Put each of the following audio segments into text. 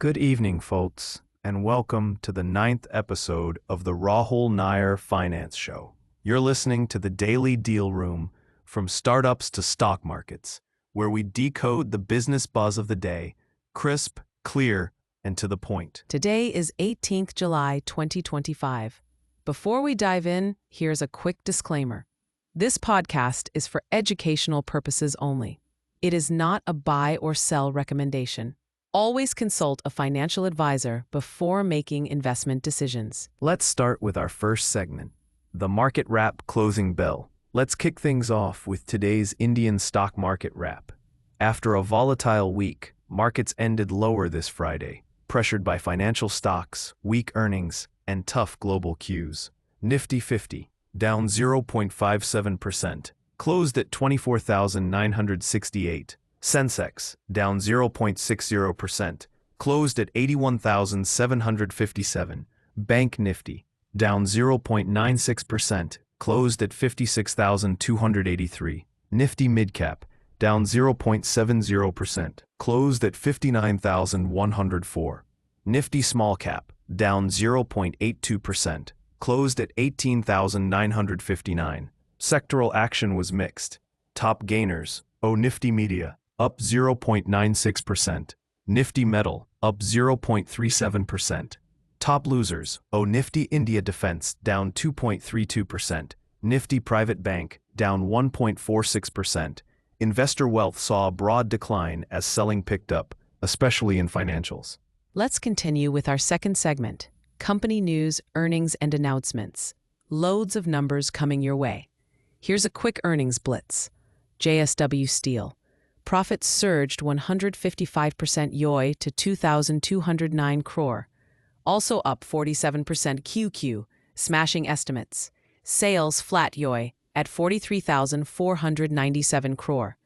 Good evening, folks, and welcome to the 9th episode of the Rahul Nair Finance Show. You're listening to the Daily Dealroom, from startups to stock markets, where we decode the business buzz of the day, crisp, clear, and to the point. Today is 18th July 2025. Before we dive in, here's a quick disclaimer. This podcast is for educational purposes only. It is not a buy or sell recommendation. Always consult a financial advisor before making investment decisions. Let's start with our first segment, the Market Wrap Closing Bell. Let's kick things off with today's Indian stock market wrap. After a volatile week, markets ended lower this Friday, pressured by financial stocks, weak earnings, and tough global cues. Nifty 50, down 0.57%, closed at 24,968. Sensex, down 0.60%, closed at 81,757. Bank Nifty, down 0.96%, closed at 56,283. Nifty Midcap, down 0.70%, closed at 59,104. Nifty Small Cap, down 0.82%, closed at 18,959. Sectoral action was mixed. Top gainers, Nifty Media, up 0.96%. Nifty Metal, up 0.37%. Top losers, Nifty India Defense, down 2.32%. Nifty Private Bank, down 1.46%. Investor wealth saw a broad decline as selling picked up, especially in financials. Let's continue with our second segment, company news, earnings, and announcements. Loads of numbers coming your way. Here's a quick earnings blitz. JSW Steel. Profits surged 155% YoY to 2,209 crore. Also up 47% QQ, smashing estimates. Sales flat YoY at 43,497 crore.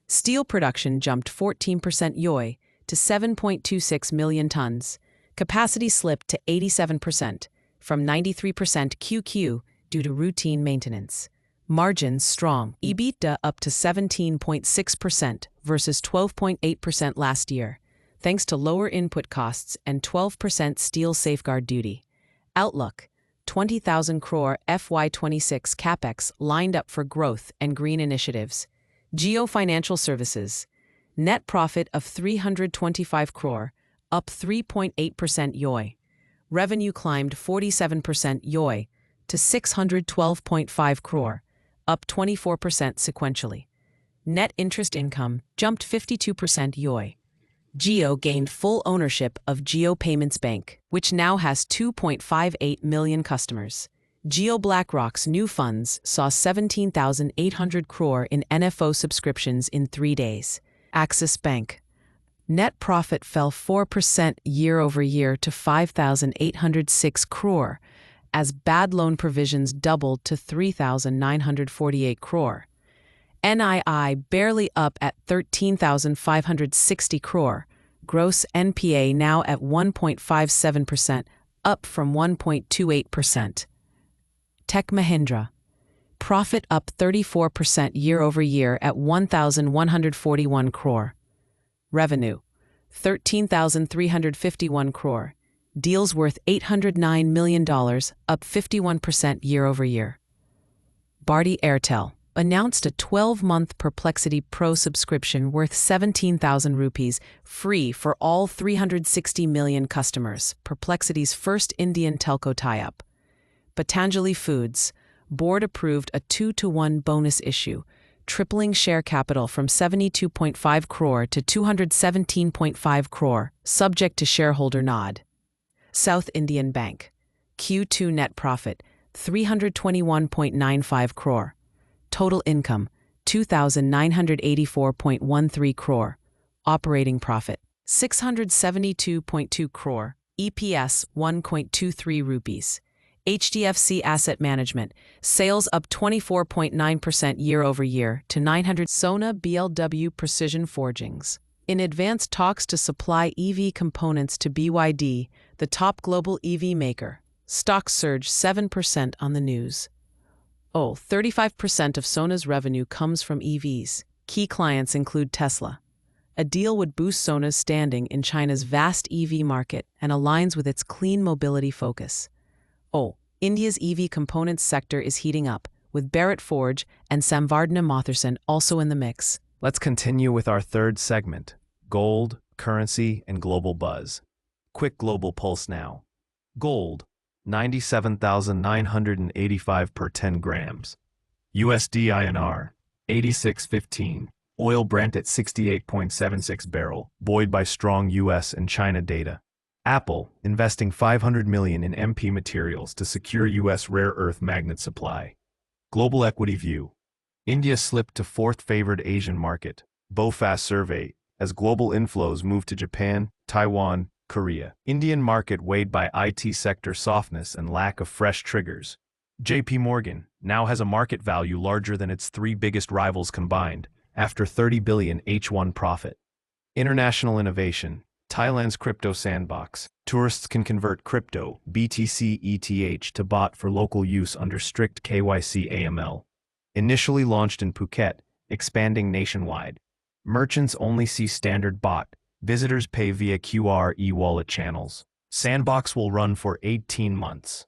Steel production jumped 14% YoY to 7.26 million tons. Capacity slipped to 87% from 93% QQ due to routine maintenance. Margins strong. EBITDA up to 17.6% versus 12.8% last year, thanks to lower input costs and 12% steel safeguard duty. Outlook: 20,000 crore FY26 capex lined up for growth and green initiatives. Jio Financial Services. Net profit of 325 crore, up 3.8% YoY. Revenue climbed 47% YoY to 612.5 crore. Up 24% sequentially. Net interest income jumped 52% YoY. Jio gained full ownership of Jio Payments Bank, which now has 2.58 million customers. Jio BlackRock's new funds saw 17,800 crore in NFO subscriptions in 3 days. Axis Bank. Net profit fell 4% year-over-year to 5,806 crore, as bad loan provisions doubled to 3,948 crore. NII barely up at 13,560 crore. Gross NPA now at 1.57%, up from 1.28%. Tech Mahindra. Profit up 34% year-over-year at 1,141 crore. Revenue: 13,351 crore. Deals worth $809 million, up 51% year-over-year. Bharti Airtel announced a 12-month Perplexity Pro subscription worth 17,000 rupees, free for all 360 million customers, Perplexity's first Indian telco tie-up. Patanjali Foods. Board approved a 2-to-1 bonus issue, tripling share capital from 72.5 crore to 217.5 crore, subject to shareholder nod. South Indian Bank. Q2 net profit, 321.95 crore. Total income, 2,984.13 crore. Operating profit, 672.2 crore. EPS, 1.23 rupees. HDFC Asset Management. Sales up 24.9% year-over-year to 900. Sona BLW Precision Forgings. In advanced talks to supply EV components to BYD, the top global EV maker. Stocks surged 7% on the news. 35% of Sona's revenue comes from EVs. Key clients include Tesla. A deal would boost Sona's standing in China's vast EV market and aligns with its clean mobility focus. Oh, India's EV components sector is heating up, with Barrett Forge and Samvardhana Motherson also in the mix. Let's continue with our third segment, gold, currency, and global buzz. Quick global pulse now. Gold, 97,985 per 10 grams. USD INR, 86.15. Oil Brent at 68.76 barrel, buoyed by strong US and China data. Apple, investing $500 million in MP materials to secure US rare earth magnet supply. Global equity view. India slipped to fourth favored Asian market, BofA survey, as global inflows move to Japan, Taiwan, Korea. Indian market weighed by IT sector softness and lack of fresh triggers. JP Morgan now has a market value larger than its three biggest rivals combined, after $30 billion H1 profit. International innovation. Thailand's crypto sandbox. Tourists can convert crypto, BTC ETH to bot for local use under strict KYC AML. Initially launched in Phuket, expanding nationwide. Merchants only see standard bot. Visitors pay via QR e-wallet channels. Sandbox will run for 18 months.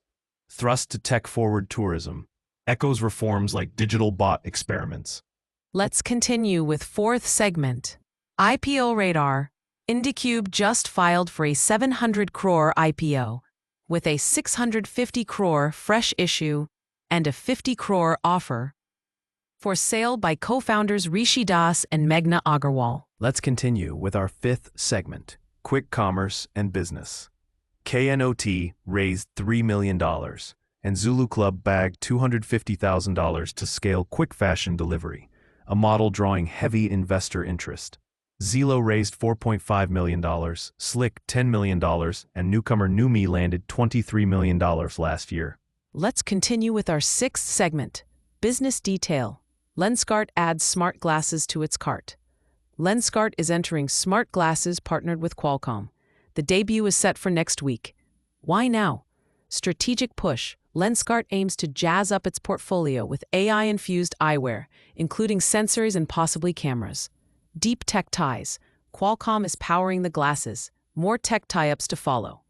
Thrust to tech-forward tourism. Echoes reforms like digital bot experiments. Let's continue with fourth segment. IPO radar. IndiCube just filed for a 700 crore IPO, with a 650 crore fresh issue and a 50 crore offer. For sale by co-founders Rishi Das and Meghna Agarwal. Let's continue with our fifth segment, quick commerce and business. KNOT raised $3 million, and Zulu Club bagged $250,000 to scale quick fashion delivery, a model drawing heavy investor interest. Zelo raised $4.5 million, Slick $10 million, and newcomer Numi landed $23 million last year. Let's continue with our sixth segment, business detail. Lenskart adds smart glasses to its cart. Lenskart is entering smart glasses partnered with Qualcomm. The debut is set for next week. Why now? Strategic push. Lenskart aims to jazz up its portfolio with AI-infused eyewear, including sensors and possibly cameras. Deep tech ties. Qualcomm is powering the glasses. More tech tie-ups to follow.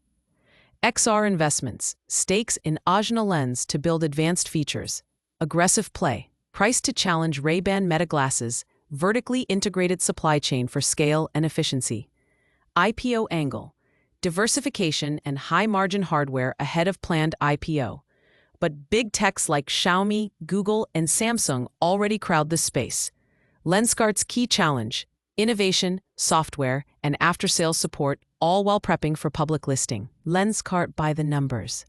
XR investments. Stakes in Ajna Lens to build advanced features. Aggressive play. Priced to challenge Ray-Ban Meta glasses. Vertically integrated supply chain for scale and efficiency. IPO angle. Diversification and high-margin hardware ahead of planned IPO. But big techs like Xiaomi, Google, and Samsung already crowd this space. Lenskart's key challenge: innovation, software, and after-sales support, all while prepping for public listing. Lenskart by the numbers.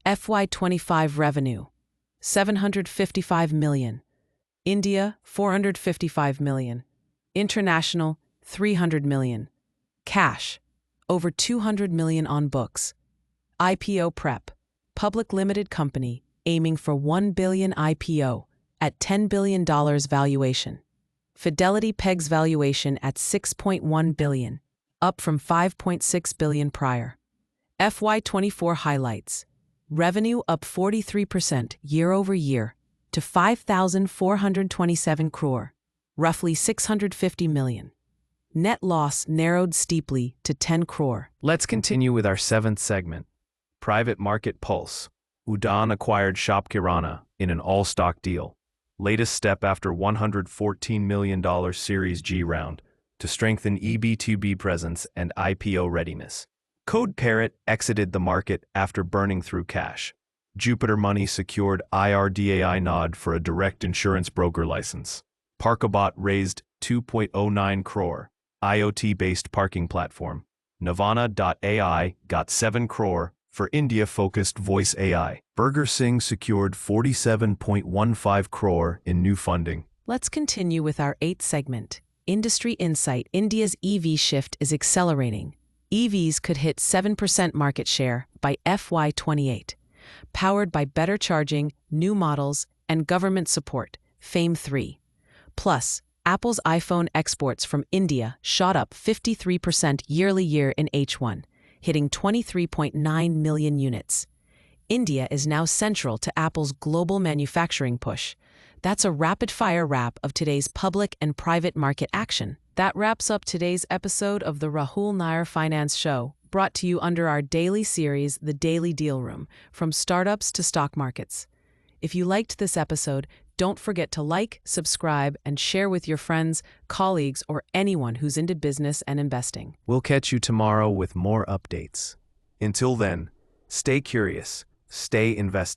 FY25 revenue: $755 million. India, $455 million. International, $300 million. Cash, over $200 million on books. IPO prep. Public limited company, aiming for $1 billion IPO at $10 billion valuation. Fidelity pegs valuation at $6.1 billion, up from $5.6 billion prior. FY24 highlights. Revenue up 43% year-over-year to 5,427 crore, roughly $650 million. Net loss narrowed steeply to 10 crore. Let's continue with our seventh segment, private market pulse. Udaan acquired Shop Kirana in an all-stock deal. Latest step after $114 million Series G round to strengthen EB2B presence and IPO readiness. Code Parrot exited the market after burning through cash. Jupiter Money secured IRDAI nod for a direct insurance broker license. Parkabot raised 2.09 crore, IoT-based parking platform. Navana.ai got 7 crore for India-focused voice AI. Burger Singh secured 47.15 crore in new funding. Let's continue with our eighth segment, Industry Insight. India's EV shift is accelerating. EVs could hit 7% market share by FY28, powered by better charging, new models, and government support, FAME 3. Plus, Apple's iPhone exports from India shot up 53% year in H1, hitting 23.9 million units. India is now central to Apple's global manufacturing push. That's a rapid-fire wrap of today's public and private market action. That wraps up today's episode of the Rahul Nair Finance Show, brought to you under our daily series, The Daily Deal Room, from startups to stock markets. If you liked this episode, don't forget to like, subscribe, and share with your friends, colleagues, or anyone who's into business and investing. We'll catch you tomorrow with more updates. Until then, stay curious, stay invested.